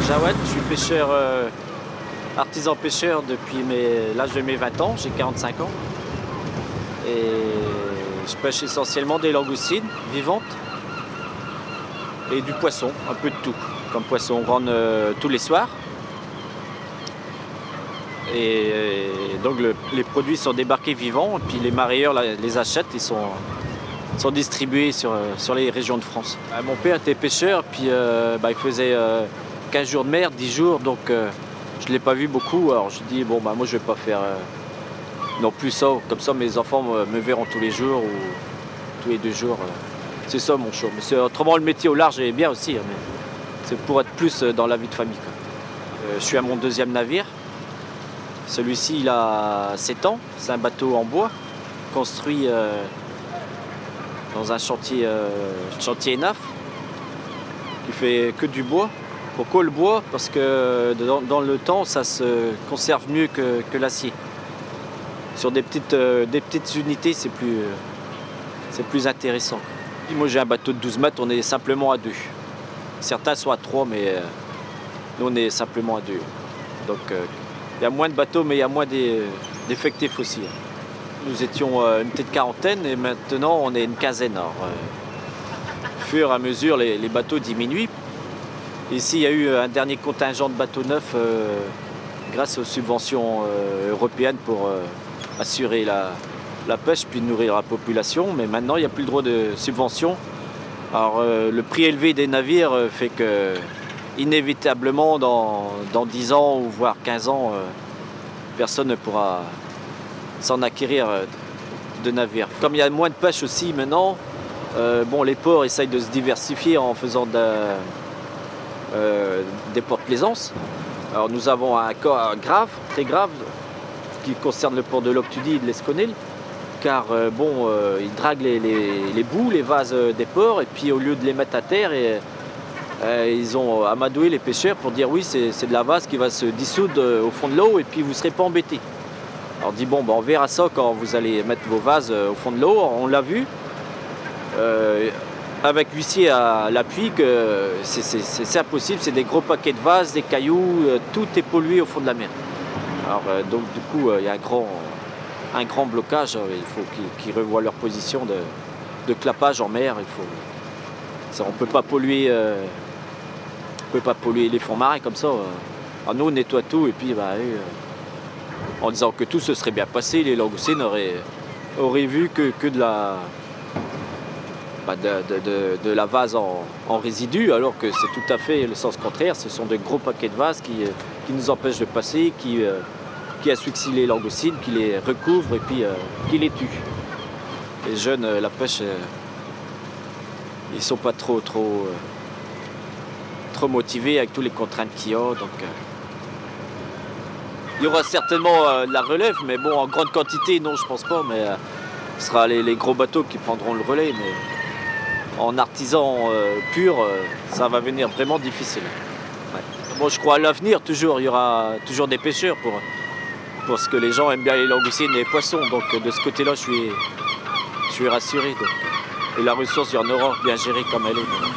Jawed, je suis pêcheur, artisan pêcheur depuis l'âge de mes 20 ans, j'ai 45 ans. Et je pêche essentiellement des langoustines vivantes et du poisson, un peu de tout. Comme poisson, on rentre tous les soirs. Et donc les produits sont débarqués vivants, et puis les marailleurs les achètent, ils sont distribués sur les régions de France. Mon père était pêcheur, puis il faisait 15 jours de mer, 10 jours, donc je ne l'ai pas vu beaucoup. Alors je dis, bon, moi je ne vais pas faire non plus ça, comme ça mes enfants me verront tous les jours ou tous les 2 jours. C'est ça mon choix. Mais autrement, le métier au large est bien aussi, hein, mais c'est pour être plus dans la vie de famille, quoi. Je suis à mon 2e navire. Celui-ci, il a 7 ans. C'est un bateau en bois, construit dans un chantier ENAF, qui fait que du bois. Pourquoi le bois? Parce que dans le temps, ça se conserve mieux que l'acier. Sur des petites unités, c'est plus intéressant. Et moi, j'ai un bateau de 12 mètres, on est simplement à 2. Certains sont à 3, mais nous, on est simplement à 2. Donc, il y a moins de bateaux, mais il y a moins d'effectifs aussi. Nous étions une petite quarantaine et maintenant, on est une quinzaine. Alors, au fur et à mesure, les bateaux diminuent. Ici, il y a eu un dernier contingent de bateaux neufs grâce aux subventions européennes pour assurer la pêche puis nourrir la population. Mais maintenant, il n'y a plus le droit de subvention. Alors, le prix élevé des navires fait que, inévitablement, dans 10 ans ou voire 15 ans, personne ne pourra s'en acquérir de navires. Comme il y a moins de pêche aussi maintenant, les ports essayent de se diversifier en faisant des ports de plaisance. Alors nous avons un cas grave, très grave, qui concerne le port de Loctudy et de l'Esconil, car ils draguent les boues, les vases des ports, et puis au lieu de les mettre à terre, ils ont amadoué les pêcheurs pour dire oui, c'est de la vase qui va se dissoudre au fond de l'eau et puis vous ne serez pas embêtés. Alors on dit on verra ça quand vous allez mettre vos vases au fond de l'eau. On l'a vu avec l'huissier à l'appui que c'est impossible, c'est des gros paquets de vases, des cailloux, tout est pollué au fond de la mer. Alors donc du coup il y a un grand blocage, il faut qu'ils revoient leur position de clapage en mer. On ne peut pas polluer les fonds marins comme ça. Alors nous on nettoie tout et puis en disant que tout se serait bien passé, les langoustines auraient vu que de la vase en résidu, alors que c'est tout à fait le sens contraire. Ce sont de gros paquets de vases qui nous empêchent de passer, qui asphyxient les langoustines, qui les recouvrent et puis qui les tuent. Les jeunes, la pêche, ils sont pas trop motivés avec toutes les contraintes qu'il y a. Donc, il y aura certainement de la relève, mais en grande quantité, non, je pense pas. Mais ce sera les gros bateaux qui prendront le relais. Mais en artisan pur, ça va venir vraiment difficile. Ouais. Je crois à l'avenir, toujours. Il y aura toujours des pêcheurs parce que les gens aiment bien les langoustines et les poissons. Donc de ce côté-là, je suis rassuré. Donc. Et la ressource, il y en aura, bien gérée comme elle est.